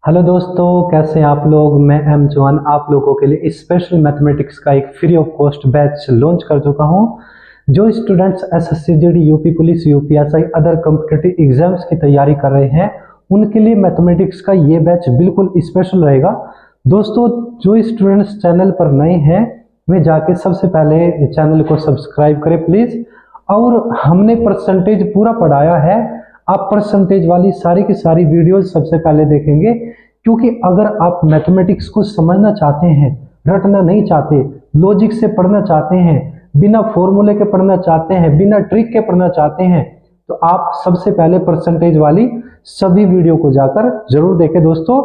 Hello दोस्तों, कैसे हैं आप लोग। मैं एम जॉन आप लोगों के लिए स्पेशल मैथमेटिक्स का एक free of cost batch launch कर चुका हूं। जो students SSC GD, UP police, UPSI other competitive exams की तैयारी कर रहे हैं उनके लिए मैथमेटिक्स का ये बैच बिल्कुल स्पेशल रहेगा। दोस्तों, जो स्टूडेंट्स चैनल पर नए हैं वे जाके सबसे पहले चैनल को सब्सक्राइब करें प्लीज। और हमने परसेंटेज पूरा पढ़ाया है, आप परसेंटेज वाली सारी की सारी वीडियोस सबसे पहले देखेंगे, क्योंकि अगर आप मैथमेटिक्स को समझना चाहते हैं, रटना नहीं चाहते, लॉजिक से पढ़ना चाहते हैं, बिना फॉर्मूले के पढ़ना चाहते हैं, बिना ट्रिक के पढ़ना चाहते हैं, तो आप सबसे पहले परसेंटेज वाली सभी वीडियो को जाकर जरूर देखें। दोस्तों,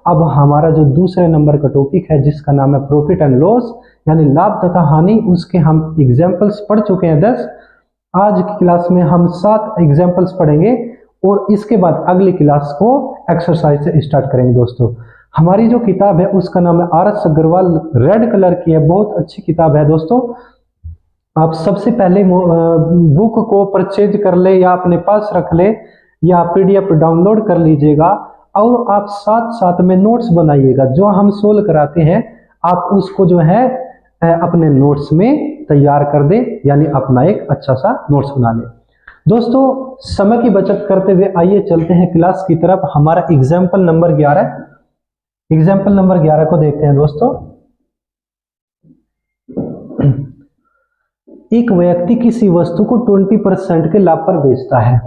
अब हमारा जो दूसरे नंबर का टॉपिक है जिसका नाम है प्रॉफिट एंड लॉस यानी लाभ तथा हानि, उसके हम एग्जाम्पल्स पढ़ चुके हैं 10। आज की क्लास में हम 7 एग्जाम्पल्स पढ़ेंगे और इसके बाद अगली क्लास को एक्सरसाइज से स्टार्ट करेंगे। दोस्तों, हमारी जो किताब है उसका नाम है R S Agarwal, red colour की है, बहुत अच्छी किताब है। दोस्तों, आप सबसे पहले बुक को परचेज कर ले या अपने पास रख ले या पीडीएफ डाउनलोड कर लीजिएगा और आप साथ साथ में नोट्स बनाइएगा। जो हम सोल्व कराते हैं आप उसको जो है अपने नोट्स में तैयार कर दे, यानी अपना एक अच्छा सा नोट्स बना ले। दोस्तों, समय की बचत करते हुए आइए चलते हैं क्लास की तरफ। हमारा एग्जाम्पल नंबर 11 को देखते हैं। दोस्तों, एक व्यक्ति किसी वस्तु को 20% के लाभ पर बेचता है।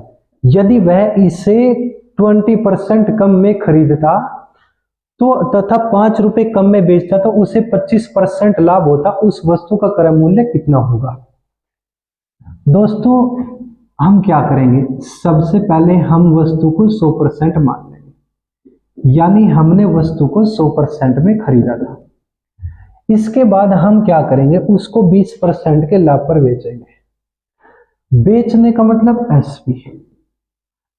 यदि वह इसे 20% कम में खरीदता तो तथा 5 रुपए कम में बेचता तो उसे 25% लाभ होता, उस वस्तु का क्रय मूल्य कितना होगा। दोस्तों, हम क्या करेंगे, सबसे पहले हम वस्तु को 100% मान लेंगे, यानी हमने वस्तु को 100% में खरीदा था। इसके बाद हम क्या करेंगे, उसको 20% के लाभ पर बेचेंगे। बेचने का मतलब एसपी,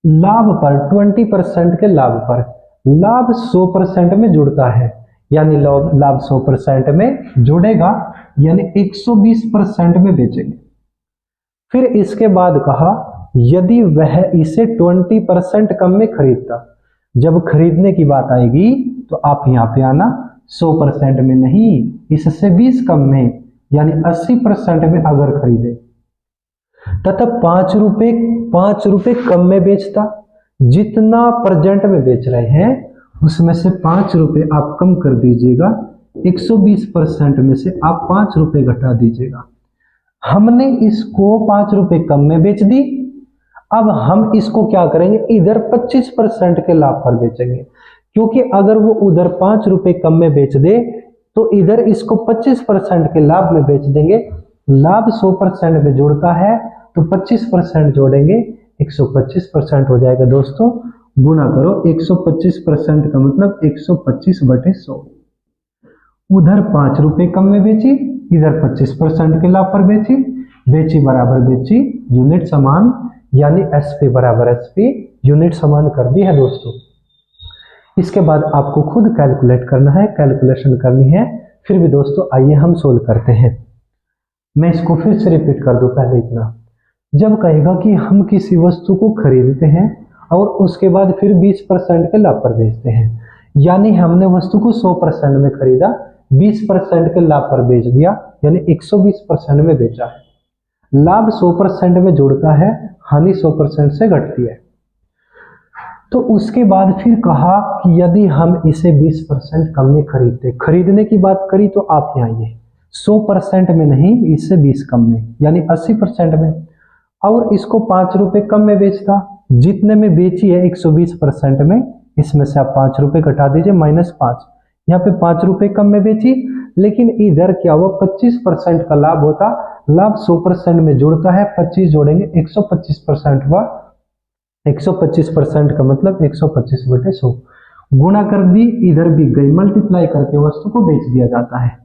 लाभ पर 20% के लाभ पर, लाभ 100% में जुड़ता है, यानी लाभ 100% में जुड़ेगा, यानी 120% में बेचेंगे। फिर इसके बाद कहा यदि वह इसे 20% कम में खरीदता। जब खरीदने की बात आएगी तो आप यहां पे आना 100% में नहीं, इससे 20 कम में, यानी 80% में अगर खरीदे तथा 5 रुपए कम में बेचता। जितना प्रेजेंट में बेच रहे हैं उसमें से 5 रुपए आप कम कर दीजिएगा, 120% में से आप 5 रुपए घटा दीजिएगा। हमने इसको 5 रुपए कम में बेच दी। अब हम इसको क्या करेंगे, इधर 25% के लाभ पर बेचेंगे, क्योंकि अगर वो उधर 5 रुपए कम में बेच दे तो इधर इसको 25% के लाभ में बेच देंगे। लाभ 100% में जुड़ता है तो 25% जोड़ेंगे, 125% हो जाएगा। दोस्तों, गुना करो, 125% का मतलब 125/100। उधर 5 रुपए कम में बेची, इधर 25% के लाभ पर बेची, बेची बराबर बेची, यूनिट समान, यानी एसपी बराबर एसपी, यूनिट समान कर दी है। दोस्तों, इसके बाद आपको खुद कैलकुलेट करना है, कैलकुलेशन करनी है। फिर भी दोस्तों आइए हम सोल्व करते हैं। मैं इसको फिर से रिपीट कर दूं, पहले इतना। जब कहेगा कि हम किसी वस्तु को खरीदते हैं और उसके बाद फिर 20% के लाभ पर बेचते हैं, यानी हमने वस्तु को 100% में खरीदा, 20% के लाभ पर बेच दिया, यानी 120% में बेचा है। लाभ 100% में जुड़ता है, हानि 100% से घटती है। तो उसके बाद फिर कहा कि यदि हम इसे 20% कम में खरीदते, खरीदने की बात करी तो आप यहाँ आइए, 100% में नहीं, इससे 20 कम में, यानी 80% में, और इसको 5 रुपए कम में बेचता। जितने में बेची है 120% में, इसमें से आप 5 रुपए घटा दीजिए, -5। यहाँ पे 5 रुपए कम में बेची, लेकिन इधर क्या हुआ, 25% का लाभ होता। लाभ 100% में जुड़ता है, 25 जोड़ेंगे, 125% हुआ। 125% का मतलब 125/100 गुना कर दी, इधर भी गई, मल्टीप्लाई करके वस्तु को बेच दिया जाता है।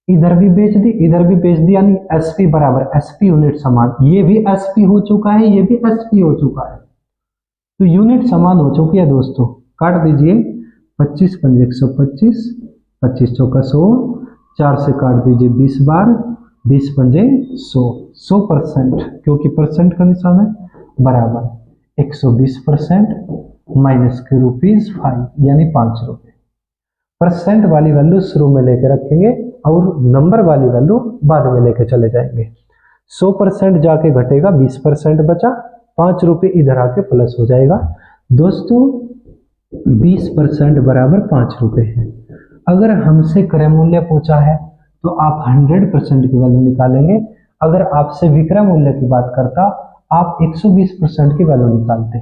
इधर भी बेच दी, इधर भी बेच दी, यानी एसपी बराबर एसपी, यूनिट समान। ये भी एसपी हो चुका है, ये भी एसपी हो चुका है, तो यूनिट समान हो चुकी है। दोस्तों, काट दीजिए, 25 पंजे 125, 25 चौका 100, 4 से काट दीजिए 20 बार, 20 पंजे 100, 100%, क्योंकि परसेंट का निशान है, बराबर 120%। माइनस के ₹5 यानी 5 रुपए। परसेंट वाली वैल्यू शुरू में लेके रखेंगे और नंबर वाली वैल्यू बाद में लेके चले जाएंगे। 100% जाके घटेगा, 20% बचा, 5 रुपए इधर आके प्लस हो जाएगा। दोस्तों 20% बराबर 5 रुपए है। अगर हमसे क्रय मूल्य पूछा है तो आप 100% की वैल्यू निकालेंगे। अगर आपसे विक्रय मूल्य की बात करता आप 120% की वैल्यू निकालते।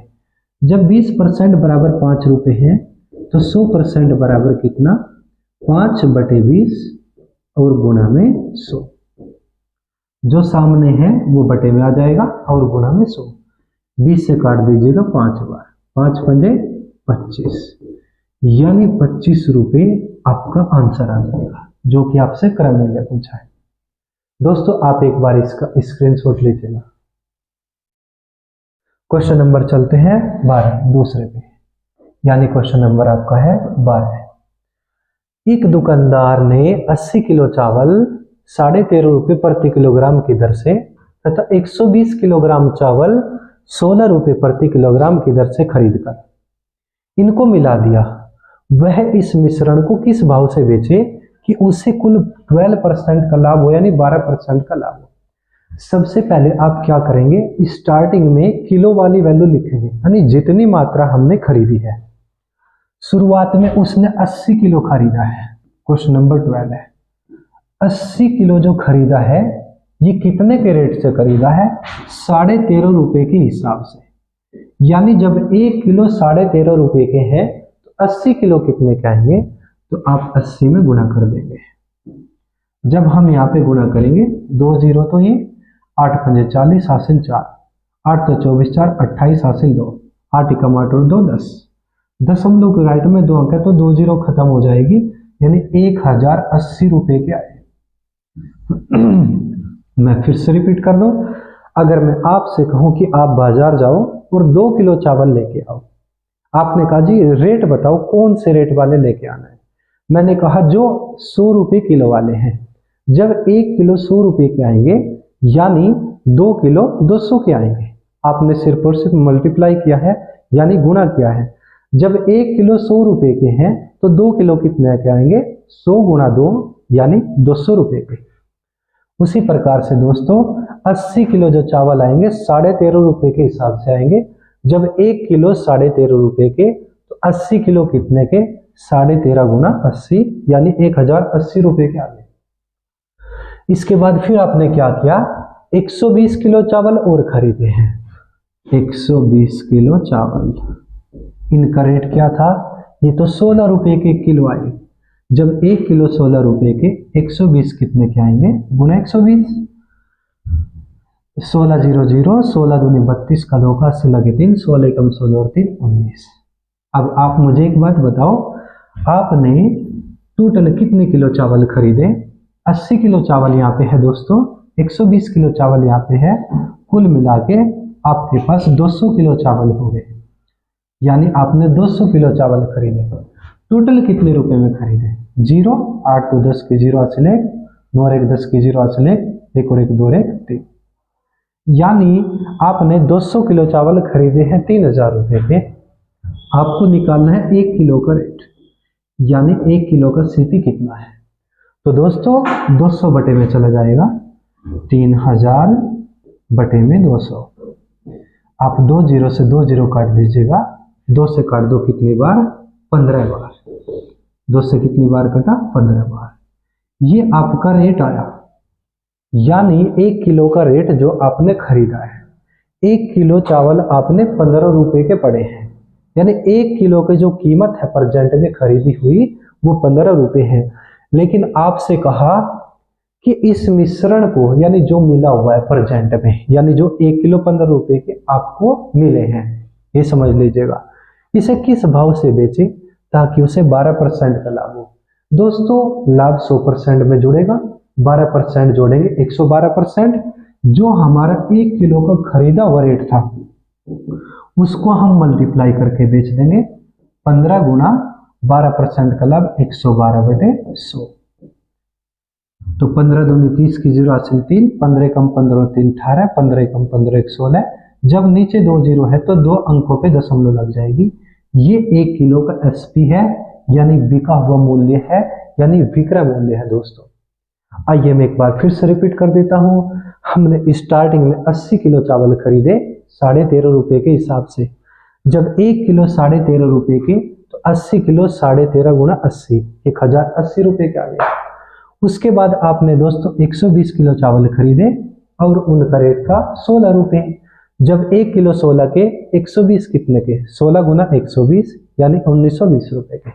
जब 20% बराबर 5 रुपए है तो 100% बराबर कितना, 5/20 और गुणा में 100। जो सामने है वो बटे में आ जाएगा और गुणा में 100। 20 से काट दीजिएगा 5 बार, 5 पंजे 25, यानी 25 रुपए आपका आंसर आ जाएगा, जो कि आपसे क्रय मूल्य पूछा है। दोस्तों आप एक बार इसका स्क्रीनशॉट लीजिएगा। क्वेश्चन नंबर चलते हैं 12 दूसरे पे, यानी क्वेश्चन नंबर आपका है 12। एक दुकानदार ने 80 किलो चावल 13.5 रुपये प्रति किलोग्राम की दर से तथा 120 किलोग्राम चावल 16 रुपये प्रति किलोग्राम की दर से खरीदकर इनको मिला दिया। वह इस मिश्रण को किस भाव से बेचे कि उसे कुल 12% का लाभ हो, यानी 12% का लाभ हो। सबसे पहले आप क्या करेंगे, स्टार्टिंग में किलो वाली वैल्यू लिखेंगे, यानी जितनी मात्रा हमने खरीदी है। शुरुआत में उसने 80 किलो खरीदा है, क्वेश्चन नंबर 12 है। 80 किलो जो खरीदा है ये कितने के रेट से खरीदा है, 13.5 रुपए के हिसाब से। यानी जब 1 किलो 13.5 रुपए के हैं तो 80 किलो कितने के आएंगे, तो आप 80 में गुणा कर देंगे। जब हम यहाँ पे गुणा करेंगे 2 0 तो ये 8 पंजे 40 हासिल 4, 8 तो 24 4 28 हासिल 2, 8 एकम 8 और 2 10। दशमलव के राइट में 2 अंक है तो 2 0 खत्म हो जाएगी, यानी 1080 रुपए के आए। मैं फिर से रिपीट कर दूं, अगर मैं आपसे कहूं कि आप बाजार जाओ और 2 किलो चावल लेके आओ, आपने कहा जी रेट बताओ कौन से रेट वाले लेके आना है। मैंने कहा जो 100 रुपये किलो वाले हैं। जब 1 किलो 100 रुपये के आएंगे यानी 2 किलो 200 के आएंगे। आपने सिर्फ और सिर्फ मल्टीप्लाई किया है, यानी गुणा किया है। जब 1 किलो 100 रुपये के हैं तो 2 किलो कितने के आएंगे, 100 गुणा 2 यानी 200 रुपये के। उसी प्रकार से दोस्तों 80 किलो जो चावल आएंगे 13.5 रुपये के हिसाब से आएंगे। जब 1 किलो 13.5 रुपये के तो 80 किलो कितने के, 13.5 गुणा 80 यानी 1080 रुपये के आगे। इसके बाद फिर आपने क्या किया, 120 किलो चावल और खरीदे हैं। 120 किलो चावल, इनका रेट क्या था, ये तो 16 रुपये के किलो आए। जब 1 किलो 16 रुपये के 120 कितने के आएंगे, गुना 120, 16 0 0, 16 दूनी 32 का 2 का 80 लगे 3, 16 एकम 16 और 3 19। अब आप मुझे एक बात बताओ, आपने टोटल कितने किलो चावल खरीदे, 80 किलो चावल यहाँ पे है दोस्तों, 120 किलो चावल यहाँ पे है, कुल मिला के आपके पास 200 किलो चावल हो गए। यानी आपने 200 किलो चावल खरीदे। टोटल कितने रुपए में खरीदे, 0, 8 तो 10 के 0 हासिल 1, 9 और 1 10 के 0 हासिल 1, 1 और 1 2 और 1 3। यानी आपने 200 किलो चावल खरीदे हैं 3000 रुपये के। आपको निकालना है 1 किलो का रेट, यानी 1 किलो का सीपी कितना है। तो दोस्तों 200 बटे में चला जाएगा, 3000 बटे में 200। आप 2 0 से 2 0 काट दीजिएगा, 2 से काट दो कितनी बार, 15 बार। 2 से कितनी बार कटा, 15 बार। ये आपका रेट आया, यानी 1 किलो का रेट जो आपने खरीदा है। 1 किलो चावल आपने 15 रुपए के पड़े हैं, यानी 1 किलो की जो कीमत है प्रेजेंट में खरीदी हुई वो 15 रुपए है। लेकिन आपसे कहा कि इस मिश्रण को, यानी जो मिला हुआ है प्रेजेंट में, यानी जो 1 किलो 15 रुपए के आपको मिले हैं, ये समझ लीजिएगा, इसे किस भाव से बेचे ताकि उसे 12% का लाभ हो। दोस्तों लाभ 100% में जुड़ेगा, 12% जोड़ेंगे 112%। जो हमारा 1 किलो का खरीदा हुआ रेट था उसको हम मल्टीप्लाई करके बेच देंगे। 15 गुना 12% का लाभ 112 बटे 100। तो 15 दूनी 30 की 0 हासिल 3, 15 कम 15 3 18, 15 कम 15 1 16। जब नीचे 2 0 है तो 2 अंकों पे दशमलव लग जाएगी, ये 1 किलो का एसपी है, यानी बिका हुआ मूल्य है, यानी विक्रय मूल्य है दोस्तों। आइए मैं एक बार फिर से रिपीट कर देता हूं। हमने स्टार्टिंग में 80 किलो चावल खरीदे 13.5 रुपए के हिसाब से। जब 1 किलो 13.5 रुपए के, तो 80 किलो 13.5 गुना 80, 1080 रुपए के आ गए। उसके बाद आपने दोस्तों 120 किलो चावल खरीदे और उनका रेट था 16 रुपए। जब 1 किलो 16 के, 120 कितने के, 16 गुना 120 यानी 1920 रुपए के।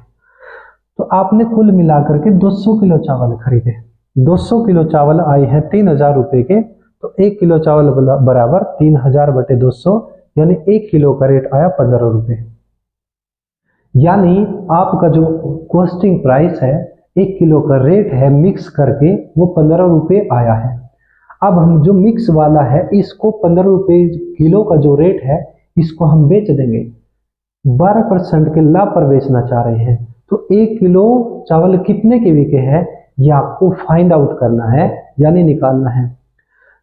तो आपने कुल मिलाकर के 200 किलो चावल खरीदे। 200 किलो चावल आए हैं 3000 रुपए के, तो 1 किलो चावल बराबर 3000 बटे 200, यानी 1 किलो का रेट आया 15 रुपए। यानी आपका जो कॉस्टिंग प्राइस है, 1 किलो का रेट है मिक्स करके, वो 15 रुपए आया है। अब हम जो मिक्स वाला है इसको 15 रुपए किलो का जो रेट है, इसको हम बेच देंगे। 12% के लाभ पर बेचना चाह रहे हैं, तो 1 किलो चावल कितने के बिके हैं ये आपको फाइंड आउट करना है, यानी निकालना है।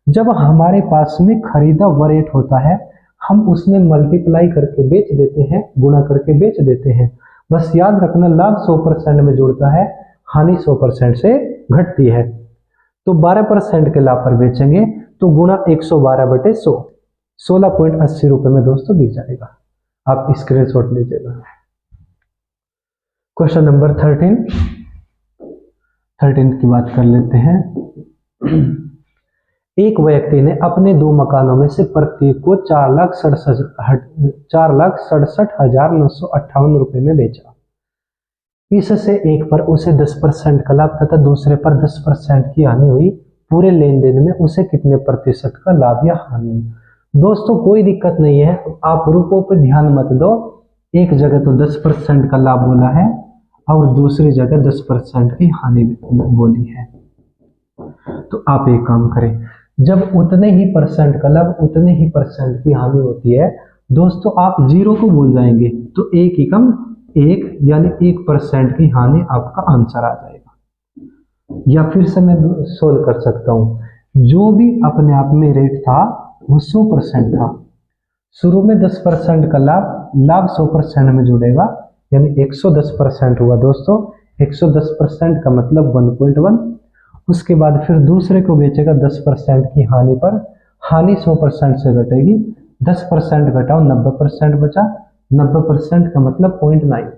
जब हमारे पास में खरीदा हुआ रेट होता है, हम उसमें मल्टीप्लाई करके बेच देते हैं, गुणा करके बेच देते हैं। बस याद रखना, लाभ 100% में जुड़ता है, हानि 100% से घटती है। तो 12% के लाभ पर बेचेंगे तो गुणा 112 बटे 100, 16.80 रुपए में दोस्तों बिक जाएगा। आप स्क्रीनशॉट लीजिएगा। क्वेश्चन नंबर 13 की बात कर लेते हैं। एक व्यक्ति ने अपने 2 मकानों में से प्रत्येक को 4,67,958 रुपए में बेचा। इससे एक पर उसे 10% का लाभ तथा दूसरे पर 10% की हानि हुई। पूरे लेन देन में उसे कितने प्रतिशत का लाभ या हानि हुई? दोस्तों कोई दिक्कत नहीं है, आप रुपयों पर ध्यान मत दो। एक जगह तो 10% का लाभ बोला है और दूसरी जगह 10% की हानि बोली है। तो आप एक काम करें, जब उतने ही परसेंट का लाभ उतने ही परसेंट की हानि होती है दोस्तों, आप 0 को भूल जाएंगे तो 1 ही कम 1, यानी 1% की हानि आपका आंसर आ जाएगा। या फिर से मैं सोल्व कर सकता हूं, जो भी अपने आप में रेट था वो 100% था। शुरू में 10% का लाभ 100% में जुड़ेगा, यानी 110% हुआ दोस्तों। 110% का मतलब 1.1। उसके बाद फिर दूसरे को बेचेगा 10% की हानि पर, हानि 100% से घटेगी। 10% घटाओ 90% बचा, 90% का मतलब 0.9।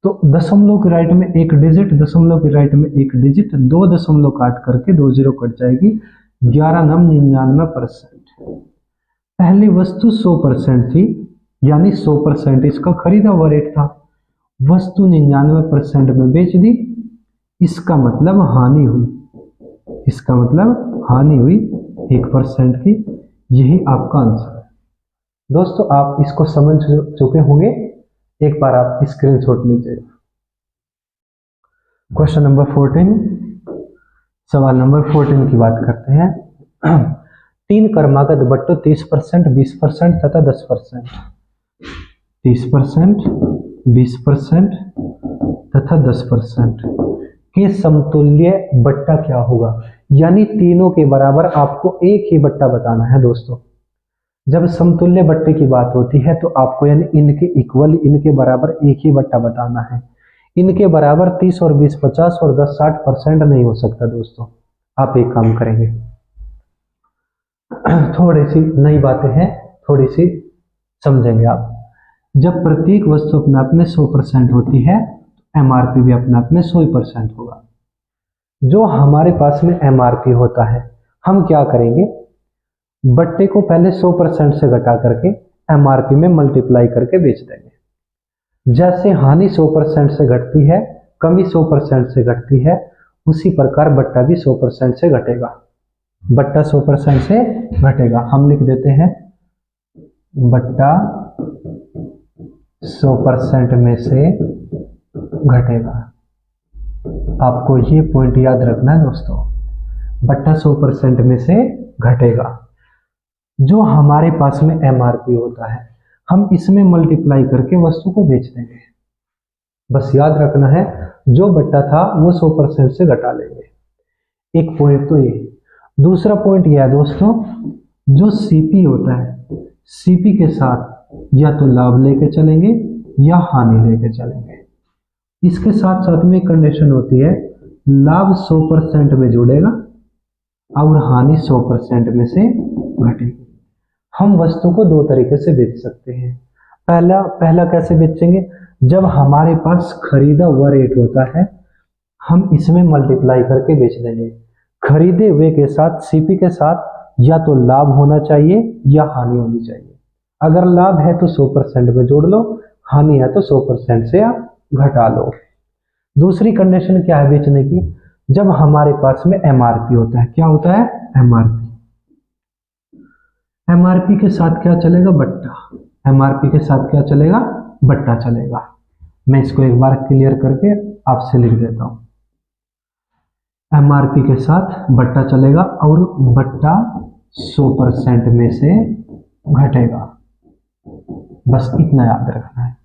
तो दशमलव के राइट में एक डिजिट, दशमलव के राइट में एक डिजिट, 2 दशमलव काट करके 2 0 कट जाएगी। 11 9 99%। पहली वस्तु 100% थी, यानी 100% इसका खरीदा हुआ रेट था। वस्तु 99% में बेच दी, इसका मतलब हानि हुई। इसका मतलब हानि हुई 1% की। यही आपका आंसर है दोस्तों। आप इसको समझ चुके होंगे, एक बार आप स्क्रीनशॉट लीजिएगा। क्वेश्चन नंबर 14, सवाल नंबर 14 की बात करते हैं। 3 क्रमागत बट्टों 30%, 20% तथा 10%। 30%, 20% तथा 10% के समतुल्य बट्टा क्या होगा? यानी तीनों के बराबर आपको एक ही बट्टा बताना है दोस्तों। जब समतुल्य बट्टे की बात होती है तो आपको यानी इनके इक्वल, इनके बराबर एक ही बट्टा बताना है। इनके बराबर 30 और 20 50 और 10 60% नहीं हो सकता दोस्तों। आप एक काम करेंगे, थोड़ी सी नई बातें हैं, थोड़ी सी समझेंगे आप। जब प्रत्येक वस्तु अपने आप में 100% होती है, एमआरपी भी अपने आप में 100% होगा। जो हमारे पास में एमआरपी होता है, हम क्या करेंगे, बट्टे को पहले 100% से घटा करके एमआरपी में मल्टीप्लाई करके बेच देंगे। जैसे हानि 100% से घटती है, कमी 100% से घटती है, उसी प्रकार बट्टा भी 100% से घटेगा। बट्टा 100% से घटेगा। हम लिख देते हैं बट्टा 100% में से घटेगा। आपको ये पॉइंट याद रखना है दोस्तों, बट्टा 100% में से घटेगा। जो हमारे पास में एमआरपी होता है, हम इसमें मल्टीप्लाई करके वस्तु को बेच देंगे। बस याद रखना है, जो बट्टा था वो 100% से घटा लेंगे। एक पॉइंट तो ये। दूसरा पॉइंट यह है दोस्तों, जो सीपी होता है, सीपी के साथ या तो लाभ लेके चलेंगे या हानि लेके चलेंगे। इसके साथ साथ में कंडीशन होती है, लाभ 100% में जुड़ेगा और हानि 100% में से घटेगी। हम वस्तु को दो तरीके से बेच सकते हैं। पहला कैसे बेचेंगे, जब हमारे पास खरीदा हुआ रेट होता है हम इसमें मल्टीप्लाई करके बेच देंगे। खरीदे हुए के साथ सीपी के साथ या तो लाभ होना चाहिए या हानि होनी चाहिए। अगर लाभ है तो 100% में जोड़ लो, हानि है तो 100% से आप घटा लो। दूसरी कंडीशन क्या है बेचने की, जब हमारे पास में एमआरपी होता है। क्या होता है, एमआरपी। एमआरपी के साथ क्या चलेगा, बट्टा। एमआरपी के साथ क्या चलेगा, बट्टा चलेगा। मैं इसको एक बार क्लियर करके आपसे लिख देता हूं। एमआरपी के साथ बट्टा चलेगा और बट्टा 100% में से घटेगा। बस इतना याद रखना है।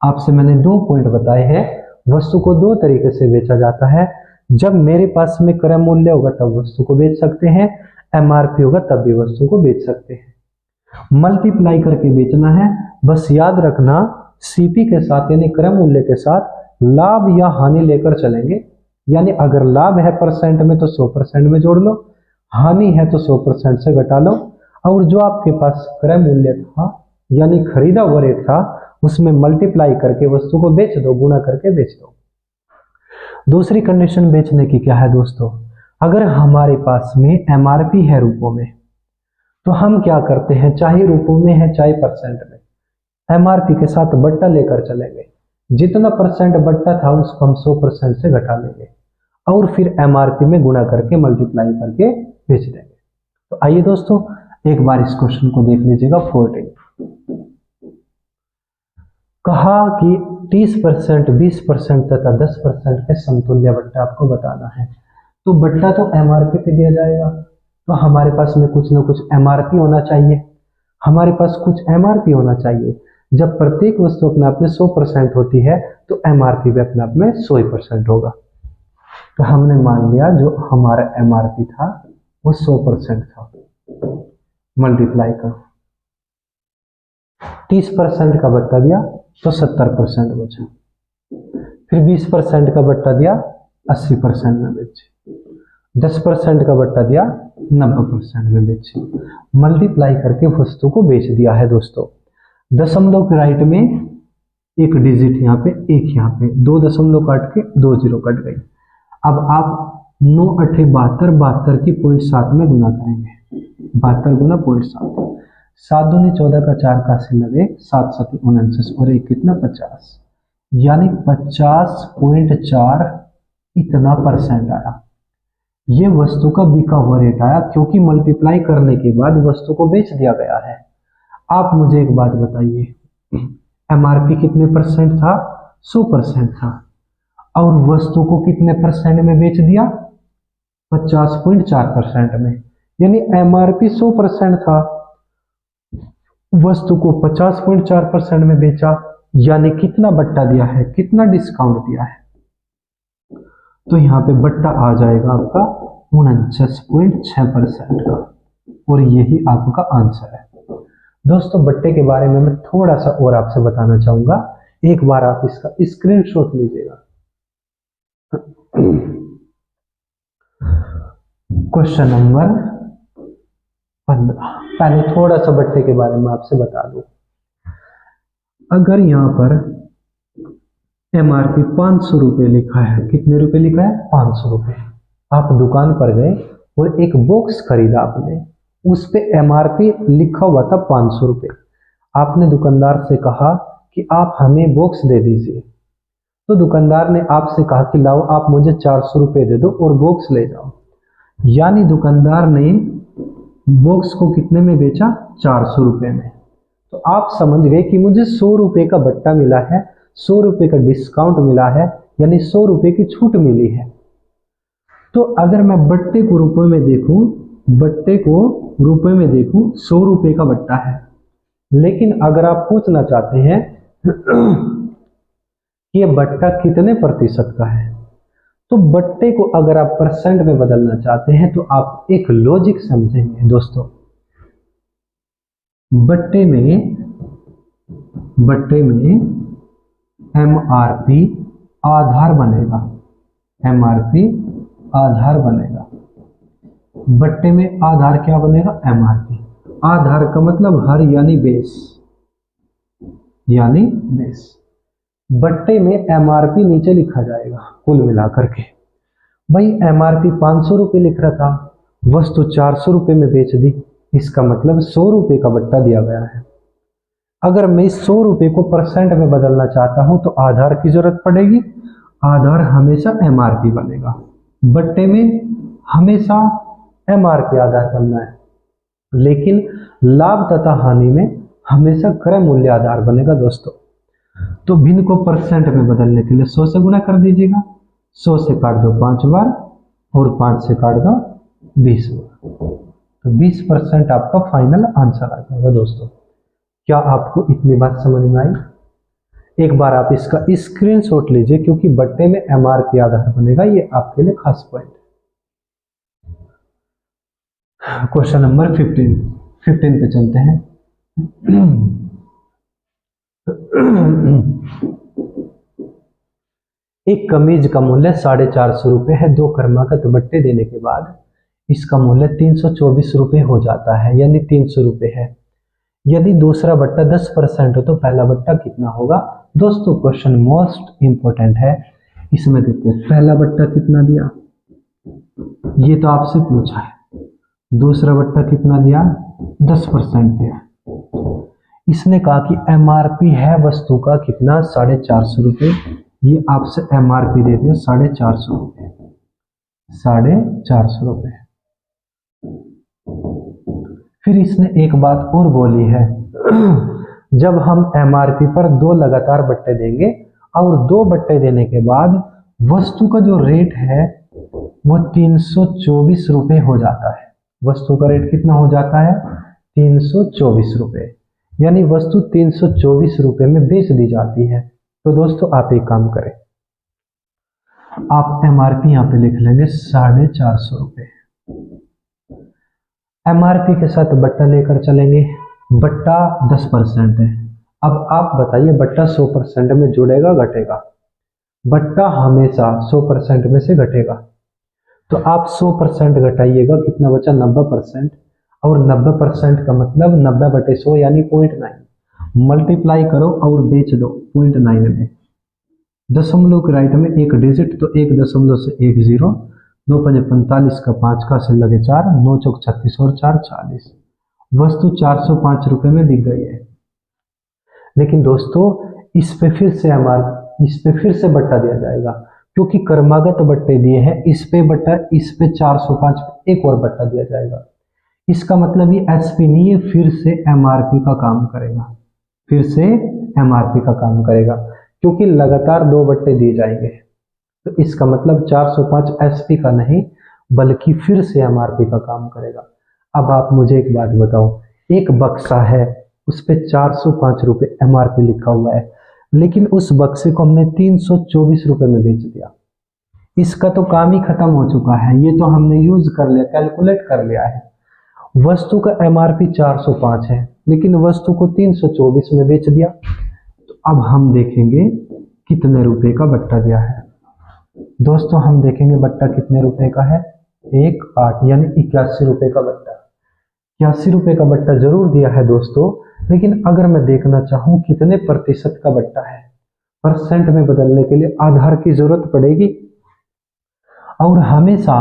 आपसे मैंने 2 पॉइंट बताए हैं। वस्तु को 2 तरीके से बेचा जाता है। जब मेरे पास में क्रय मूल्य होगा तब वस्तु को बेच सकते हैं, एमआरपी होगा तब भी वस्तु को बेच सकते हैं। मल्टीप्लाई करके बेचना है। बस याद रखना, सीपी के साथ यानी क्रय मूल्य के साथ लाभ या हानि लेकर चलेंगे। यानी अगर लाभ है परसेंट में तो 100% में जोड़ लो, हानि है तो 100% से घटा लो, और जो आपके पास क्रय मूल्य था यानी खरीदा हुआ रेट था उसमें मल्टीप्लाई करके वस्तु को बेच दो, गुणा करके बेच दो। दूसरी कंडीशन बेचने की क्या है दोस्तों, अगर हमारे पास में एमआरपी है रुपयों में तो हम क्या करते हैं, चाहे रुपयों में है चाहे परसेंट में, एमआरपी के साथ बट्टा लेकर चलेंगे। जितना परसेंट बट्टा था उसको हम 100% से घटा लेंगे और फिर एमआरपी में गुणा करके मल्टीप्लाई करके बेच देंगे। तो आइए दोस्तों एक बार इस क्वेश्चन को देख लीजिएगा। 14 कहा कि 30%, 20% तथा 10% के समतुल्य बट्टा आपको बताना है। तो बट्टा तो एमआरपी पे दिया जाएगा, तो हमारे पास में कुछ ना कुछ एमआरपी होना चाहिए। हमारे पास कुछ एमआरपी होना चाहिए। जब प्रत्येक वस्तु अपने आप में 100% होती है तो एमआरपी भी अपने आप में 100% होगा। तो हमने मान लिया जो हमारा एमआरपी था वो 100% था। मल्टीप्लाई करो, 30% का बट्टा दिया तो 70% बचा, फिर 20% का बट्टा दिया 80% में बेचे, 10% का बट्टा दिया 90% में बेचे। मल्टीप्लाई करके वस्तु को बेच दिया है दोस्तों। दशमलव के राइट में एक डिजिट यहाँ पे, एक यहाँ पे, 2 दशमलव काट के 2 जीरो कट गई। अब आप 9 8 72, 72 की 0.7 में गुना करेंगे। 72 गुना 0.7, 7 दूनी 14 का 4 का 80 लगे, 7 7 49 और 1 कितना 50, यानी 50.4 इतना परसेंट आया। ये वस्तु का बिका हुआ रेट आया क्योंकि मल्टीप्लाई करने के बाद वस्तु को बेच दिया गया है। आप मुझे एक बात बताइए, एमआरपी कितने परसेंट था, 100% था, और वस्तु को कितने परसेंट में बेच दिया, 50.4% में। यानी एमआरपी 100% था, वस्तु को 50.4% में बेचा, यानी कितना बट्टा दिया है, कितना डिस्काउंट दिया है। तो यहाँ पे बट्टा आ जाएगा आपका 49.6% का, और यही आपका आंसर है। दोस्तों बट्टे के बारे में मैं थोड़ा सा और आपसे बताना चाहूंगा, एक बार आप इसका स्क्रीनशॉट लीजिएगा। Question number 15। पहले थोड़ा सा बट्टे के बारे में आपसे बता दूं। अगर यहाँ पर एमआरपी 500 रुपये लिखा है, कितने रुपए लिखा है, 500 रुपये। आप दुकान पर गए और एक बॉक्स खरीदा आपने, उस पे एमआरपी लिखा हुआ था 500 रुपये। आपने दुकानदार से कहा कि आप हमें बॉक्स दे दीजिए, तो दुकानदार ने आपसे कहा कि लाओ आप मुझे 400 रुपये दे दो और बॉक्स ले जाओ। यानी दुकानदार ने बॉक्स को कितने में बेचा, 400 रुपये में। तो आप समझ गए कि मुझे 100 रुपये का बट्टा मिला है, 100 रुपये का डिस्काउंट मिला है, यानी 100 रुपये की छूट मिली है। तो अगर मैं बट्टे को रुपये में देखूं, बट्टे को रुपये में देखूं, 100 रुपये का बट्टा है। लेकिन अगर आप पूछना चाहते हैं कि ये बट्टा कितने प्रतिशत का है, तो बट्टे को अगर आप परसेंट में बदलना चाहते हैं तो आप एक लॉजिक समझेंगे दोस्तों। बट्टे में MRP आधार बनेगा, MRP आधार बनेगा। बट्टे में आधार क्या बनेगा? MRP। आधार का मतलब हर यानी बेस, यानी बेस। बट्टे में MRP नीचे लिखा जाएगा कुल मिलाकर के। भाई MRP 500 रुपये लिख रहा था, वस्तु 400 रुपये में बेच दी, इसका मतलब 100 रुपये का बट्टा दिया गया है। अगर मैं इस 100 रुपये को परसेंट में बदलना चाहता हूं तो आधार की जरूरत पड़ेगी। आधार हमेशा MRP बनेगा, बट्टे में हमेशा MRP आधार बनना है, लेकिन लाभ तथा हानि में हमेशा क्रय मूल्य आधार बनेगा दोस्तों। तो भिन्न को परसेंट में बदलने के लिए 100 से गुणा कर दीजिएगा। 100 से काट दो 5 बार और 5 से काट दो 20 बार, तो 20% आपका फाइनल आंसर आ जाएगा दोस्तों। क्या आपको इतनी बात समझ में आई? एक बार आप इसका स्क्रीनशॉट लीजिए, क्योंकि बट्टे में MRP आधार बनेगा, ये आपके लिए खास पॉइंट है। क्वेश्चन नंबर 15 पे चलते हैं। एक कमीज का मूल्य 450 रुपये है। 2 क्रमागत बट्टे देने के बाद इसका मूल्य 324 रुपये हो जाता है, यानी 300 रुपये है। यदि दूसरा बट्टा 10% हो तो पहला बट्टा कितना होगा? दोस्तों क्वेश्चन मोस्ट इंपोर्टेंट है, इसमें देखते हैं पहला बट्टा कितना दिया, ये तो आपसे पूछा है। दूसरा बट्टा कितना दिया? 10% दिया। इसने कहा कि MRP है वस्तु का कितना? 450 रुपये। ये आपसे MRP दे दिया 450 रुपये, 450 रुपये। फिर इसने एक बात और बोली है, जब हम MRP पर 2 लगातार बट्टे देंगे और 2 बट्टे देने के बाद वस्तु का जो रेट है वो 324 रुपये हो जाता है। वस्तु का रेट कितना हो जाता है? 324 रुपये, यानी वस्तु 324 रुपये में बेच दी जाती है। तो दोस्तों आप एक काम करें, आप MRP यहाँ पे लिख लेंगे 450 रुपये। MRP के साथ बट्टा लेकर चलेंगे, बट्टा 10% है। अब आप बताइए बट्टा 100% में जुड़ेगा घटेगा? बट्टा हमेशा 100% में से घटेगा, तो आप 100% घटाइएगा, कितना बचा? 90%। और 90% का मतलब 90/100 यानी 0.9। मल्टीप्लाई करो और बेच दो 0.9 में। दशमलव के राइट में एक डिजिट, तो 1 दशमलव से 1 0, 2 5 45 का 5 का से लगे 4, 9 चौक 36 और 4 40। वस्तु 405 रुपये में बिक गई है। लेकिन दोस्तों इस पे फिर से बट्टा दिया जाएगा, क्योंकि क्रमागत बट्टे दिए हैं। इस पे बट्टा, इस पे 405 पे एक और बट्टा दिया जाएगा। इसका मतलब ये SP नहीं है, फिर से MRP का काम करेगा, फिर से MRP का काम करेगा, क्योंकि लगातार 2 बट्टे दिए जाएंगे। तो इसका मतलब 405 SP का नहीं बल्कि फिर से MRP का काम करेगा। अब आप मुझे एक बात बताओ, एक बक्सा है उस पे 405 रुपये MRP लिखा हुआ है, लेकिन उस बक्से को हमने 324 रुपये में बेच दिया। इसका तो काम ही खत्म हो चुका है, ये तो हमने यूज कर लिया, कैलकुलेट कर लिया है। वस्तु का MRP 405 है, लेकिन वस्तु को 324 में बेच दिया। तो अब हम देखेंगे कितने रुपए का बट्टा दिया है। दोस्तों हम देखेंगे बट्टा कितने रुपए का है, 1/8 यानी 81 रुपए का बट्टा। 81 रुपए का बट्टा जरूर दिया है दोस्तों, लेकिन अगर मैं देखना चाहूं कितने प्रतिशत का बट्टा है, परसेंट में बदलने के लिए आधार की जरूरत पड़ेगी, और हमेशा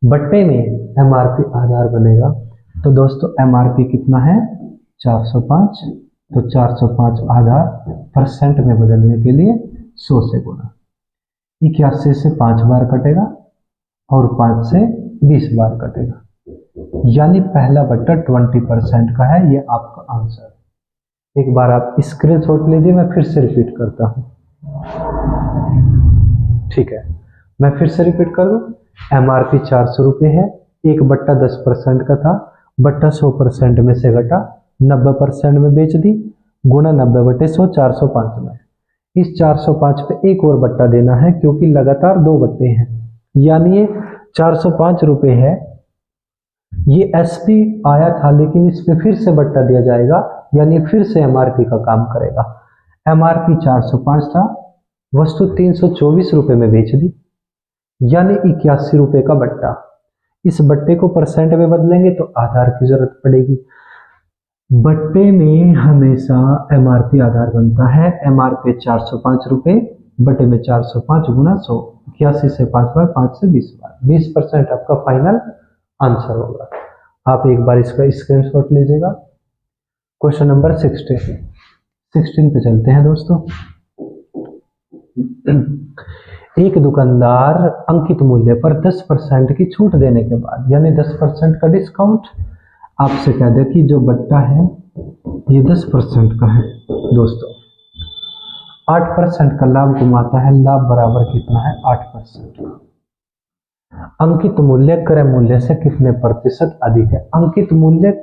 बट्टे में MRP आधार बनेगा। तो दोस्तों MRP कितना है? 405। तो 405 आधार परसेंट में बदलने के लिए 100 से गुणा, 81 से 5 बार कटेगा और 5 से 20 बार कटेगा, यानी पहला बट्टा 20% का है। ये आपका आंसर। एक बार आप स्क्रीनशॉट लीजिए, मैं फिर से रिपीट करता हूं। ठीक है, मैं फिर से रिपीट कर दूं। MRP 400 रुपये है, एक बट्टा 10% का था, बट्टा 100% में से घटा, 90% में बेच दी, गुणा 90/100 405 में। इस 405 पे एक और बट्टा देना है, क्योंकि लगातार 2 बट्टे हैं, यानी ये 405 रुपये है। ये SP आया था, लेकिन इस पे फिर से बट्टा दिया जाएगा, यानी फिर से MRP का काम करेगा। MRP 405 था, वस्तु 324 रुपये में बेच दी, यानी 81 रुपये का बट्टा। इस बट्टे को परसेंट में बदलेंगे तो आधार की जरूरत पड़ेगी। बट्टे में हमेशा MRP आधार बनता है। MRP 405 रुपये, बट्टे में 405 गुना 100, 81 से 5 बार, 5 से 20 बार, 20% आपका फाइनल आंसर होगा। आप एक बार इसका स्क्रीनशॉट लीजिएगा। क्वेश्चन नंबर 16 पे चलते हैं दोस्तों। एक दुकानदार अंकित मूल्य पर 10% की छूट देने के बाद, यानी 10% का डिस्काउंट, आपसे कह दे कि जो बट्टा है ये 10% का है दोस्तों, 8% का लाभ कमाता है। लाभ बराबर कितना है? 8%। अंकित मूल्य क्रय मूल्य से कितने प्रतिशत अधिक है? अंकित मूल्य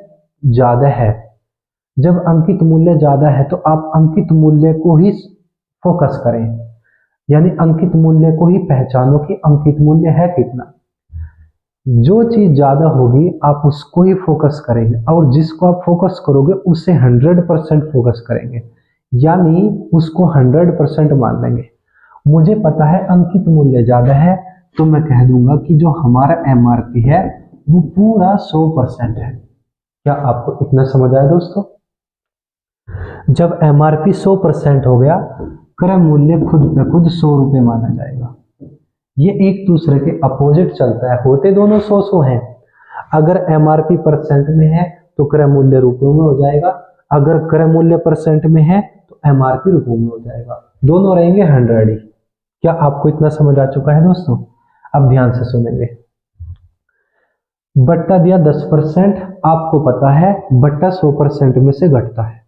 ज्यादा है। जब अंकित मूल्य ज्यादा है तो आप अंकित मूल्य को ही फोकस करें, यानी अंकित मूल्य को ही पहचानो कि अंकित मूल्य है कितना। जो चीज ज्यादा होगी आप उसको ही फोकस करेंगे, और जिसको आप फोकस करोगे उसे 100% फोकस करेंगे, यानी उसको 100% मान लेंगे। मुझे पता है अंकित मूल्य ज्यादा है, तो मैं कह दूंगा कि जो हमारा MRP है वो पूरा 100% है। क्या आपको इतना समझ आया दोस्तों? जब MRP 100% हो गया, क्रय मूल्य खुद पे खुद 100 रुपये माना जाएगा। ये एक दूसरे के अपोजिट चलता है, होते दोनों 100 हैं। अगर MRP परसेंट में है तो क्रय मूल्य रुपयों में हो जाएगा, अगर क्रय मूल्य परसेंट में है तो MRP रुपयों में हो जाएगा, दोनों रहेंगे 100 ही। क्या आपको इतना समझ आ चुका है दोस्तों? अब ध्यान से सुनेंगे। बट्टा दिया 10%, आपको पता है बट्टा 100% में से घटता है,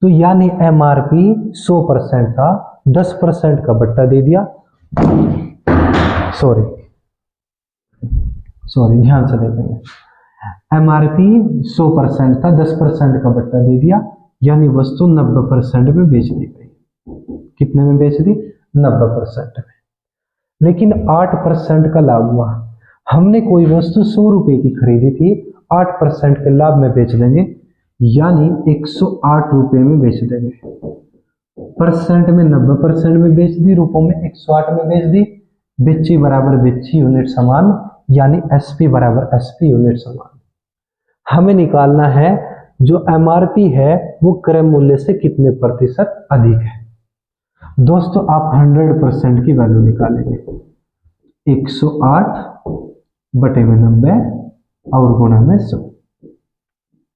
तो यानी MRP 100% था, 10% का बट्टा दे दिया। सॉरी ध्यान से देखेंगे। MRP 100% था, 10% का बट्टा दे दिया, यानी वस्तु 90% में बेच दी गई। कितने में बेच दी? 90% में। लेकिन 8% का लाभ हुआ। हमने कोई वस्तु 100 रुपये की खरीदी थी, 8% के लाभ में बेच देंगे, यानी 108 रुपये में बेच देंगे। परसेंट में 90% में बेच दी, रुपयों में 108 में बेच दी। बेची बराबर बेची यूनिट समान, यानी SP बराबर SP यूनिट समान। हमें निकालना है जो MRP है वो क्रय मूल्य से कितने प्रतिशत अधिक है। दोस्तों आप 100% की वैल्यू निकालेंगे, 108 बटे में 90 और गुणा में 100।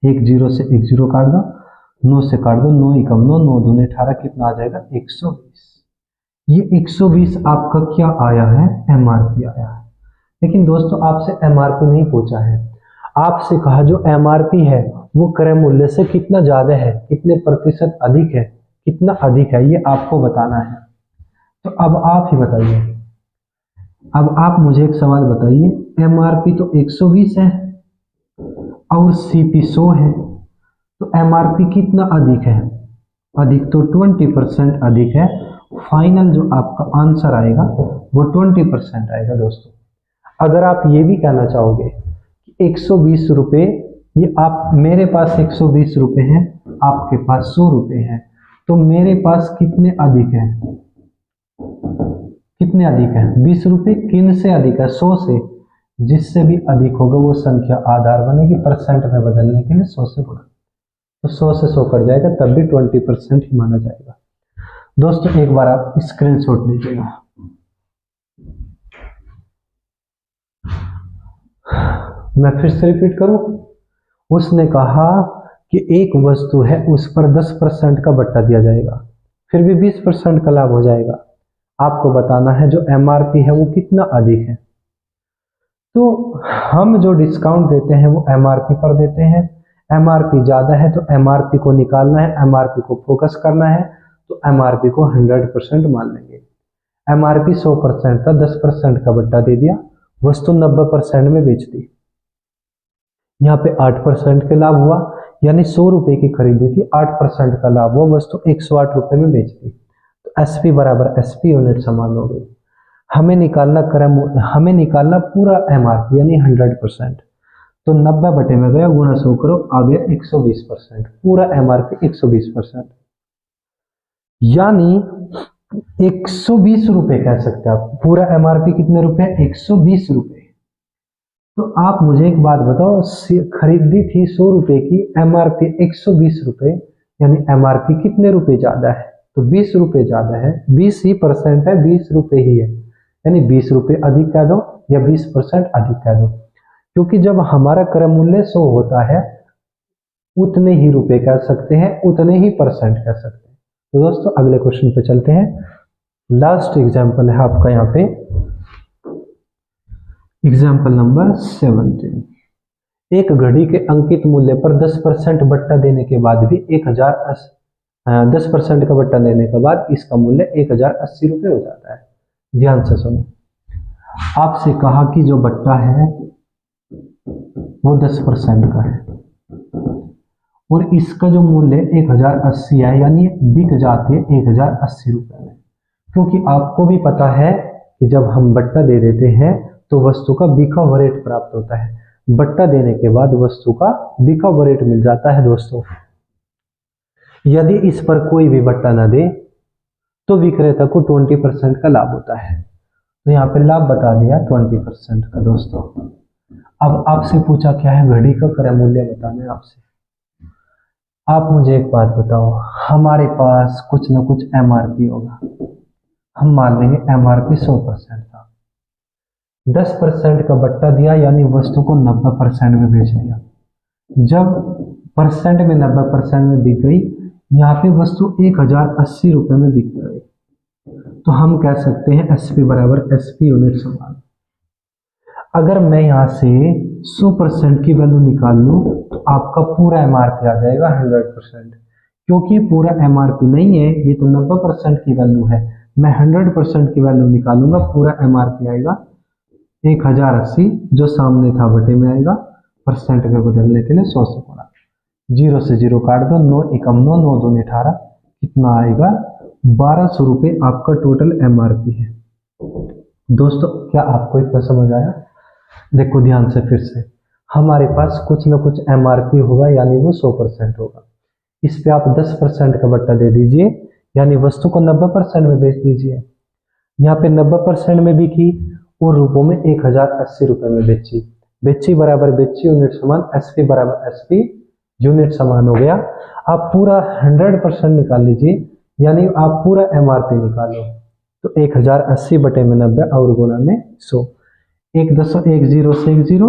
एक जीरो से एक जीरो काट दो, 9 से काट दो, 9 एकम 9, 9 दूनी 18, कितना आ जाएगा? 120। ये 120 आपका क्या आया है? MRP आया है। लेकिन दोस्तों आपसे MRP नहीं पूछा है, आपसे कहा जो MRP है वो क्रय मूल्य से कितना ज्यादा है, कितने प्रतिशत अधिक है, कितना अधिक है, ये आपको बताना है। तो अब आप ही बताइए। अब आप मुझे एक सवाल बताइए, MRP तो 120 है और CP 100 है, तो MRP कितना अधिक है? अधिक तो 20% अधिक है। फाइनल जो आपका आंसर आएगा वो 20% आएगा दोस्तों। अगर आप ये भी कहना चाहोगे कि 120 रुपये, ये आप, मेरे पास 120 रुपये हैं, आपके पास 100 रुपये हैं, तो मेरे पास कितने अधिक है? कितने अधिक है? 20 रुपये। किन से अधिक है? 100 से। जिससे भी अधिक होगा वो संख्या आधार बनेगी, परसेंट में बदलने के लिए 100 से गुणा, तो 100 से 100 कट जाएगा, तब भी 20% ही माना जाएगा। दोस्तों एक बार आप स्क्रीनशॉट लीजिएगा। मैं फिर से रिपीट करूं, उसने कहा कि एक वस्तु है उस पर 10% का बट्टा दिया जाएगा, फिर भी 20% का लाभ हो जाएगा। आपको बताना है जो MRP है वो कितना अधिक है। तो हम जो डिस्काउंट देते हैं वो MRP पर देते हैं। MRP ज्यादा है तो MRP को निकालना है, MRP को फोकस करना है, तो MRP को 100% मान लेंगे। MRP 100% था, 10% का बट्टा दे दिया, वस्तु 90% में बेच दी। यहाँ पे 8% के लाभ हुआ, यानी 100 रुपये की खरीदी थी, 8% का लाभ हुआ, वस्तु 108 रुपये में बेच दी, तो SP बराबर SP यूनिट समान हो गई। हमें निकालना पूरा MRP यानी 100%, तो 90 बटे में गया, गुणा 100 करो, आ गया 120%। पूरा MRP 120%। यानी 120 रुपए कह सकते हैं आप। पूरा एमआरपी कितने रुपए? 120 रुपए। तो आप मुझे एक बात बताओ, खरीदी थी 100 रुपए की, एमआरपी 120 रुपए, यानी एमआरपी कितने रुपए ज्यादा है? तो 20 रुपए ज्यादा है। 20 ही परसेंट है, 20 रुपए ही है, यानी 20 रुपए अधिक कह दो या 20% अधिक कह दो, क्योंकि जब हमारा क्रय मूल्य 100 होता है उतने ही रुपए कह सकते हैं, उतने ही परसेंट कह सकते हैं। तो दोस्तों अगले क्वेश्चन पे चलते हैं। लास्ट एग्जाम्पल है आपका यहाँ पे, एग्जाम्पल नंबर 17। एक घड़ी के अंकित मूल्य पर 10% बट्टा देने के बाद भी 10% का बट्टा देने के बाद इसका मूल्य 1080 रुपये हो जाता है। ध्यान से सुनो, आपसे कहा कि जो बट्टा है वो 10% का है और इसका जो मूल्य 1080 है, यानी बिक जाती है 1080 रुपये में। क्योंकि आपको भी पता है कि जब हम बट्टा दे देते हैं तो वस्तु का बिका हुआ रेट प्राप्त होता है। बट्टा देने के बाद वस्तु का बिका हुआ रेट मिल जाता है दोस्तों। यदि इस पर कोई भी बट्टा न दे तो विक्रेता को 20% का लाभ होता है। तो यहाँ पे लाभ बता दिया 20% का दोस्तों। अब आपसे पूछा क्या है? घड़ी का क्रय मूल्य बताना है आपसे। आप मुझे एक बात बताओ, हमारे पास कुछ ना कुछ एमआरपी होगा। हम मान लेंगे एमआरपी 100% था, 10% का बट्टा दिया, यानी वस्तु को 90% में बेच दिया। जब परसेंट में 90% में बिक गई, यहाँ पे वस्तु 1080 रुपये में बिक गई, तो हम कह सकते हैं एसपी बराबर एसपी यूनिट समान। अगर मैं यहाँ से 100% की वैल्यू निकाल लूँ तो आपका पूरा एमआरपी आ जाएगा 100%, क्योंकि पूरा एमआरपी नहीं है, ये तो 90% की वैल्यू है। मैं 100% की वैल्यू निकालूंगा, पूरा एमआरपी आएगा 1080, जो सामने था बटे में आएगा, परसेंट में बदलने के लिए 100 से गुणा, 0 से 0 काट दो, 9 एकम 9, 9 दूनी 18, कितना आएगा? 1200 रुपये आपका टोटल एमआरपी है। दोस्तों क्या आपको इतना समझ आया? देखो ध्यान से फिर से, हमारे पास कुछ ना कुछ एमआरपी होगा, यानी वो 100% होगा। इस पे आप 10% का बट्टा दे दीजिए, यानी वस्तु को 90% में बेच दीजिए। यहाँ पे 90% में बिकी और रूपों में 1080 रुपये में बेची। बेची बराबर बेची यूनिट समान, एसपी बराबर एसपी यूनिट समान हो गया। आप पूरा 100% निकाल लीजिए, यानी आप पूरा एमआरपी निकालो। तो 1080 बटे में 90 और गुना में 100, 1 से 1 0,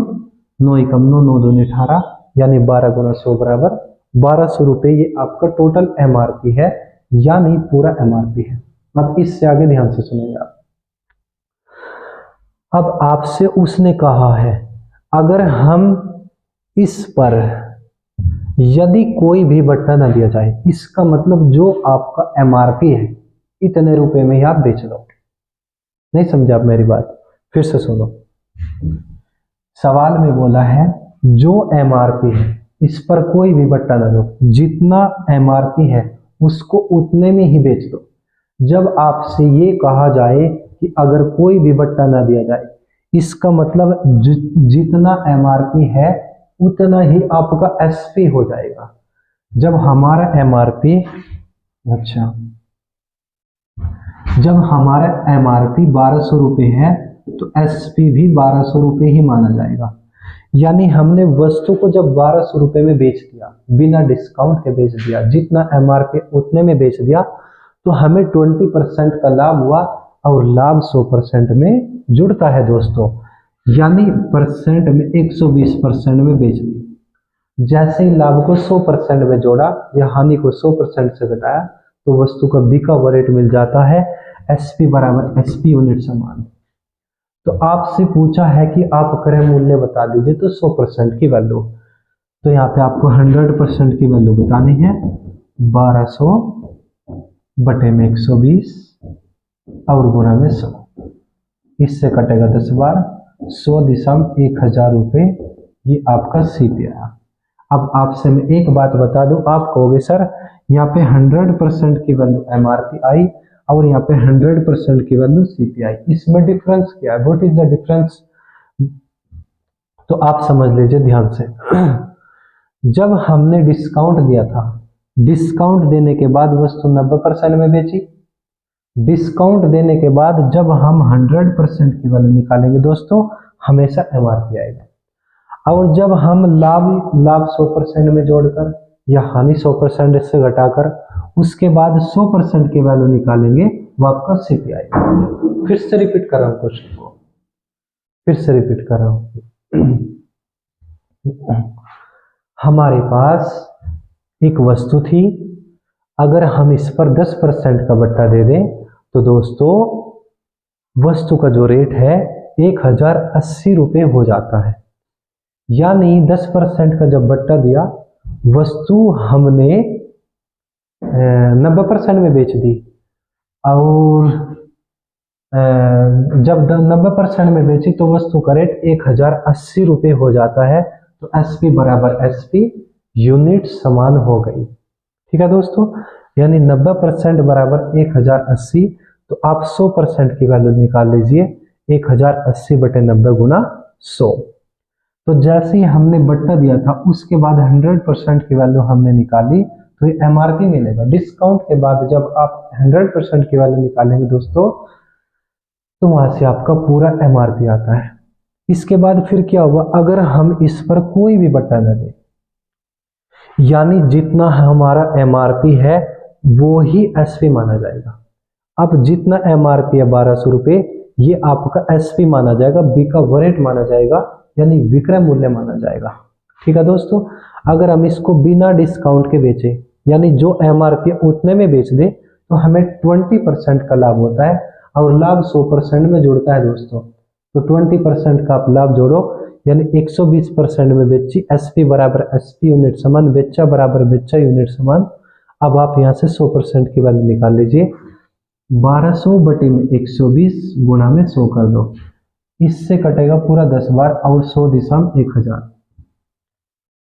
9 एकम 9, 9 दूनी 18, यानी 12 गुना 100 बराबर 1200 रुपये। ये आपका टोटल एमआरपी है, यानी पूरा एमआरपी है। अब इससे आगे ध्यान से सुनेंगे आप। अब आपसे उसने कहा है अगर हम इस पर यदि कोई भी बट्टा ना दिया जाए, इसका मतलब जो आपका एमआरपी है इतने रुपए में ही आप बेच दो। नहीं समझे आप मेरी बात? फिर से सुनो, सवाल में बोला है जो एमआरपी है इस पर कोई भी बट्टा ना दो, जितना एमआरपी है उसको उतने में ही बेच दो। जब आपसे ये कहा जाए कि अगर कोई भी बट्टा ना दिया जाए, इसका मतलब जितना एमआरपी है उतना ही आपका एसपी हो जाएगा। जब हमारा एमआरपी जब हमारा एमआरपी 1200 रुपये है तो एसपी भी 1200 रुपये ही माना जाएगा। यानी हमने वस्तु को जब 1200 रुपये में बेच दिया, बिना डिस्काउंट के बेच दिया, जितना एमआरपी उतने में बेच दिया, तो हमें 20% का लाभ हुआ और लाभ 100% में जुड़ता है दोस्तों। यानी परसेंट में 120% में बेच दी। जैसे ही लाभ को 100% में जोड़ा या हानि को 100% से घटाया तो वस्तु का बिका हुआ रेट मिल जाता है एसपी बराबर एसपी यूनिट समान। तो आपसे पूछा है कि आप क्रय मूल्य बता दीजिए, तो 100% की वैल्यू, तो यहाँ पे आपको 100% की वैल्यू बतानी है। 1200 बटे में 120 और गुणा में 100, इससे कटेगा 10 बार, 100 दिशा में 1000 रुपये, ये आपका सीपी आया। अब आपसे मैं एक बात बता दूं, आप कहोगे सर यहाँ पे 100% की वैल्यू एमआरपी आई और यहाँ पे 100% की वैल्यू सीपीआई, इसमें डिफरेंस क्या है? What is the difference? तो आप समझ लीजिए ध्यान से। जब हमने डिस्काउंट दिया था डिस्काउंट देने के बाद वस्तु 90% में बेची। डिस्काउंट देने के बाद जब हम 100% की वैल्यू निकालेंगे दोस्तों, हमेशा एमआरपी आएगा। और जब हम लाभ 100% में जोड़कर या हानि 100% से घटाकर उसके बाद 100% की वैल्यू निकालेंगे, वो आपका सीपी आएगा। फिर से रिपीट कर रहा हूँ क्वेश्चन को, फिर से रिपीट कर रहा हूँ। हमारे पास एक वस्तु थी, अगर हम इस पर 10% का बट्टा दे दें तो दोस्तों वस्तु का जो रेट है 1080 रुपये हो जाता है। यानी 10% का जब बट्टा दिया, वस्तु हमने 90% में बेच दी, और जब 90% में बेची तो वस्तु का रेट 1080 रुपये हो जाता है। तो एसपी बराबर एसपी, यूनिट समान हो गई। ठीक है दोस्तों, यानी 90% बराबर 1080। तो आप 100% की वैल्यू निकाल लीजिए, 1080 बटे 90 गुना 100। तो जैसे ही हमने बट्टा दिया था उसके बाद 100% की वैल्यू हमने निकाली, तो ये एमआरपी मिलेगा। डिस्काउंट के बाद जब आप 100% की वैल्यू निकालेंगे दोस्तों, तो वहां से आपका पूरा एमआरपी आता है। इसके बाद फिर क्या होगा, अगर हम इस पर कोई भी बट्टा न दें, यानी जितना हमारा एमआरपी है वो ही एसपी माना जाएगा। अब जितना एमआरपी है 1200 रुपये, ये आपका एसपी माना जाएगा, बी का वरेट माना जाएगा, यानी विक्रय मूल्य माना जाएगा। ठीक है दोस्तों, अगर हम इसको बिना डिस्काउंट के बेचे, यानी जो एमआरपी उतने में बेच दे, तो हमें 20% का लाभ होता है, और लाभ 100% में जुड़ता है दोस्तों। तो 20% का आप लाभ जोड़ो, यानी 120% में बेची, एसपी बराबर एसपी यूनिट समान, बेचा बराबर बेचा यूनिट समान। अब आप यहाँ से 100% की वैल्यू निकाल लीजिए, 1200 बटे में 120 गुणा में 100 कर दो, इससे कटेगा पूरा 10 बार, और 100 दिशा में 1000।